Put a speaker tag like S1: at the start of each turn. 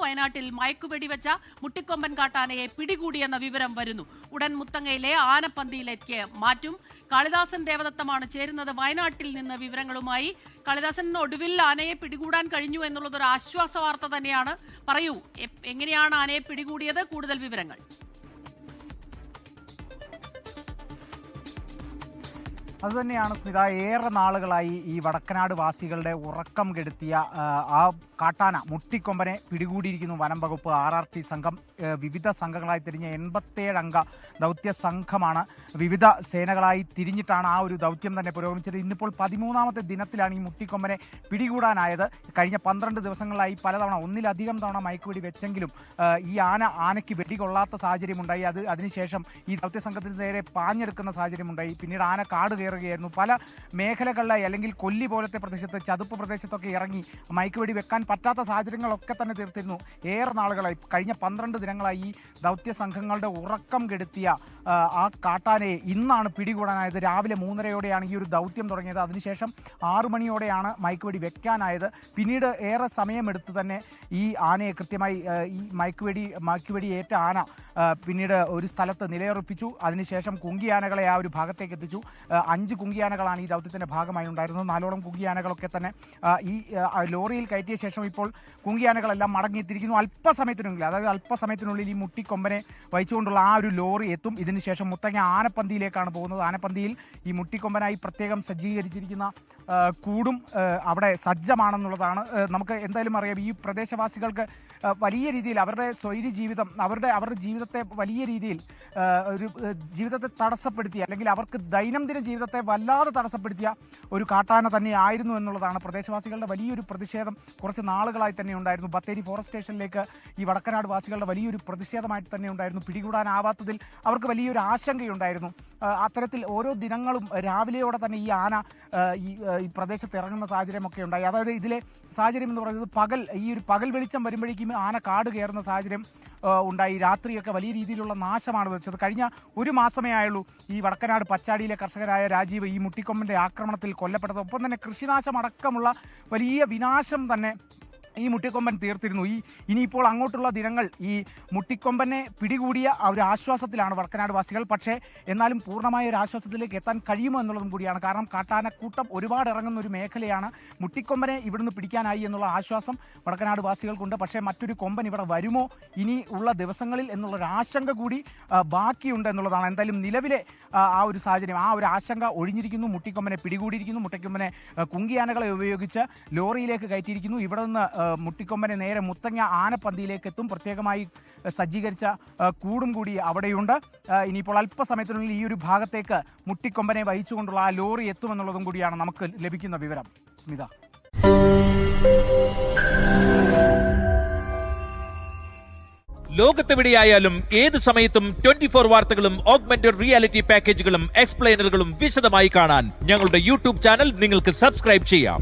S1: വയനാട്ടിൽ മയക്കുവെടിവെച്ച മുട്ടിക്കൊമ്പൻ കാട്ടാനയെ പിടികൂടിയെന്ന വിവരം വരുന്നു. ഉടൻ മുത്തങ്ങയിലെ ആനപ്പന്തിയിലേക്ക് മാറ്റും. കാളിദാസൻ ദേവദത്തമാണ് ചേരുന്നത് വയനാട്ടിൽ നിന്ന് വിവരങ്ങളുമായി. കാളിദാസൻ, ഒടുവിൽ ആനയെ പിടികൂടാൻ കഴിഞ്ഞു എന്നുള്ളതൊരു ആശ്വാസ വാർത്ത തന്നെയാണ്. പറയൂ, എങ്ങനെയാണ് ആനയെ പിടികൂടിയത്? കൂടുതൽ വിവരങ്ങൾ.
S2: അതുതന്നെയാണ് സ്മിത, ഏറെ നാളുകളായി ഈ വടക്കനാട് വാസികളുടെ ഉറക്കം കെടുത്തിയ ആ കാട്ടാന മുട്ടിക്കൊമ്പനെ പിടികൂടിയിരിക്കുന്നു വനം വകുപ്പ്. RRT സംഘം വിവിധ സംഘങ്ങളായി തിരിഞ്ഞ 87 അംഗ ദൗത്യ സംഘമാണ് വിവിധ സേനകളായി തിരിഞ്ഞിട്ടാണ് ആ ഒരു ദൗത്യം തന്നെ പുരോഗമിച്ചത്. ഇന്നിപ്പോൾ 13ാമത്തെ ദിനത്തിലാണ് ഈ മുട്ടിക്കൊമ്പനെ പിടികൂടാനായത്. കഴിഞ്ഞ 12 ദിവസങ്ങളായി പലതവണ, ഒന്നിലധികം തവണ മയക്കുവെടി വെച്ചെങ്കിലും ഈ ആനയ്ക്ക് വെടികൊള്ളാത്ത സാഹചര്യമുണ്ടായി. അതിനുശേഷം ഈ ദൗത്യ സംഘത്തിന് നേരെ പാഞ്ഞെടുക്കുന്ന സാഹചര്യമുണ്ടായി. പിന്നീട് ആന കാട് കയറുകയായിരുന്നു. പല മേഖലകളിലായി, അല്ലെങ്കിൽ കൊല്ലി പോലത്തെ പ്രദേശത്ത്, ചതുപ്പ് പ്രദേശത്തൊക്കെ ഇറങ്ങി മയക്കുവെടി വെക്കാൻ പറ്റാത്ത സാഹചര്യങ്ങളൊക്കെ തന്നെ തീർത്തിരുന്നു. ഏറെ നാളുകളായി, കഴിഞ്ഞ 12 ദിനങ്ങളായി ഈ ദൗത്യ സംഘങ്ങളുടെ ഉറക്കം കെടുത്തിയ ആ കാട്ടാനയെ ഇന്നാണ് പിടികൂടാനായത്. രാവിലെ 3:30യോടെയാണ് ഈ ഒരു ദൗത്യം തുടങ്ങിയത്. അതിനുശേഷം 6 മണിയോടെയാണ് മയക്കുവെടി വെക്കാനായത്. പിന്നീട് ഏറെ സമയമെടുത്ത് തന്നെ ഈ ആനയെ കൃത്യമായി ഈ മയക്കുവെടി ഏറ്റ ആന പിന്നീട് ഒരു സ്ഥലത്ത് നിലയുറപ്പിച്ചു. അതിനുശേഷം കുങ്കിയാനകളെ ആ ഒരു ഭാഗത്തേക്ക് എത്തിച്ചു. 5 കുങ്കിയാനകളാണ് ഈ ദൗത്യത്തിന്റെ ഭാഗമായി ഉണ്ടായിരുന്നത്. 4ഓളം കുങ്കിയാനകളൊക്കെ തന്നെ ഈ ലോറിയിൽ കയറ്റിയ ശേഷം ഇപ്പോൾ കുങ്കിയാനകളെല്ലാം മടങ്ങിയെത്തിയിരിക്കുന്നു. അല്പസമയത്തിനുള്ളിൽ ഈ മുട്ടിക്കൊമ്പനെ വഹിച്ചുകൊണ്ടുള്ള ആ ഒരു ലോറി എത്തും. ഇതിനുശേഷം മുത്തങ്ങ ആനപ്പന്തിയിലേക്കാണ് പോകുന്നത്. ആനപ്പന്തിയിൽ ഈ മുട്ടിക്കൊമ്പനായി പ്രത്യേകം സജ്ജീകരിച്ചിരിക്കുന്ന കൂടും അവിടെ സജ്ജമാണെന്നുള്ളതാണ്. നമുക്ക് എന്തായാലും അറിയാം, ഈ പ്രദേശവാസികൾക്ക് വലിയ രീതിയിൽ അവരുടെ സ്വൈര്യ ജീവിതം, അവരുടെ ജീവിതത്തെ വലിയ രീതിയിൽ ജീവിതത്തെ തടസ്സപ്പെടുത്തിയ, അല്ലെങ്കിൽ അവർക്ക് ദൈനംദിന ജീവിതത്തെ വല്ലാതെ തടസ്സപ്പെടുത്തിയ ഒരു കാട്ടാന തന്നെയായിരുന്നു എന്നുള്ളതാണ്. പ്രദേശവാസികളുടെ വലിയൊരു പ്രതിഷേധം കുറച്ച് നാളുകളായി തന്നെ ഉണ്ടായിരുന്നു. ബത്തേരി ഫോറസ്റ്റ് സ്റ്റേഷനിലേക്ക് ഈ വടക്കനാട് വാസികളുടെ വലിയൊരു പ്രതിഷേധമായിട്ട് തന്നെ ഉണ്ടായിരുന്നു. പിടികൂടാനാവാത്തതിൽ അവർക്ക് വലിയൊരു ആശങ്കയുണ്ടായിരുന്നു. അത്തരത്തിൽ ഓരോ ദിനങ്ങളും രാവിലെയോടെ തന്നെ ഈ ആന ഈ പ്രദേശത്ത് ഇറങ്ങുന്ന സാഹചര്യമൊക്കെ ഉണ്ടായി. അതായത് ഇതിലെ സാഹചര്യം എന്ന് പറയുന്നത് ഈ ഒരു പകൽ വെളിച്ചം വരുമ്പോഴേക്കും ആന കാട് കയറുന്ന സാഹചര്യം ഉണ്ടായി. രാത്രിയൊക്കെ വലിയ രീതിയിലുള്ള നാശമാണ് വെച്ചത്. കഴിഞ്ഞ 1 മാസമേ ആയുള്ളൂ ഈ വടക്കനാട് പച്ചാടിയിലെ കർഷകരായ രാജീവ് ഈ മുട്ടിക്കൊമ്പന്റെ ആക്രമണത്തിൽ കൊല്ലപ്പെട്ടത്. ഒപ്പം തന്നെ കൃഷിനാശം അടക്കമുള്ള വലിയ വിനാശം തന്നെ ഈ മുട്ടിക്കൊമ്പൻ തീർത്തിരുന്നു. ഇനിയിപ്പോൾ അങ്ങോട്ടുള്ള ദിനങ്ങൾ ഈ മുട്ടിക്കൊമ്പനെ പിടികൂടിയ ഒരു ആശ്വാസത്തിലാണ് വടക്കനാട് വാസികൾ. പക്ഷേ എന്നാലും പൂർണ്ണമായ ഒരു ആശ്വാസത്തിലേക്ക് എത്താൻ കഴിയുമോ എന്നുള്ളതും കൂടിയാണ്. കാരണം കാട്ടാനക്കൂട്ടം ഒരുപാട് ഇറങ്ങുന്ന ഒരു മേഖലയാണ്. മുട്ടിക്കൊമ്പനെ ഇവിടുന്ന് പിടിക്കാനായി എന്നുള്ള ആശ്വാസം വടക്കനാട് വാസികൾക്കുണ്ട്. പക്ഷേ മറ്റൊരു കൊമ്പൻ ഇവിടെ വരുമോ ഇനി ഉള്ള ദിവസങ്ങളിൽ എന്നുള്ളൊരു ആശങ്ക കൂടി ബാക്കിയുണ്ട് എന്നുള്ളതാണ്. എന്തായാലും നിലവിലെ ആ ഒരു സാഹചര്യം, ആ ഒരു ആശങ്ക ഒഴിഞ്ഞിരിക്കുന്നു. മുട്ടിക്കൊമ്പനെ പിടികൂടിയിരിക്കുന്നു. മുട്ടിക്കൊമ്പനെ കുങ്കിയാനകളെ ഉപയോഗിച്ച് ലോറിയിലേക്ക് കയറ്റിയിരിക്കുന്നു. ഇവിടെ നിന്ന് മുട്ടിക്കൊമ്പനെ നേരെ മുത്തങ്ങ ആനപ്പന്തിയിലേക്ക് എത്തും. പ്രത്യേകമായി സജ്ജീകരിച്ച കൂടും കൂടി അവിടെയുണ്ട്. ഇനിയിപ്പോൾ അല്പസമയത്തിനുള്ളിൽ ഈ ഒരു ഭാഗത്തേക്ക് മുട്ടിക്കൊമ്പനെ വഹിച്ചുകൊണ്ടുള്ള ആ ലോറി എത്തുമെന്നുള്ളതും കൂടിയാണ് നമുക്ക് ലഭിക്കുന്ന വിവരം. സ്മിത,
S3: ലോകത്തെവിടെയായാലും ഏത് സമയത്തും 24 വാർത്തകളും ഓഗ്മെന്റഡ് റിയാലിറ്റി പാക്കേജുകളും എക്സ്പ്ലെയിനറുകളും വിശദമായി കാണാൻ ഞങ്ങളുടെ YouTube ചാനൽ നിങ്ങൾക്ക് സബ്സ്ക്രൈബ് ചെയ്യാം.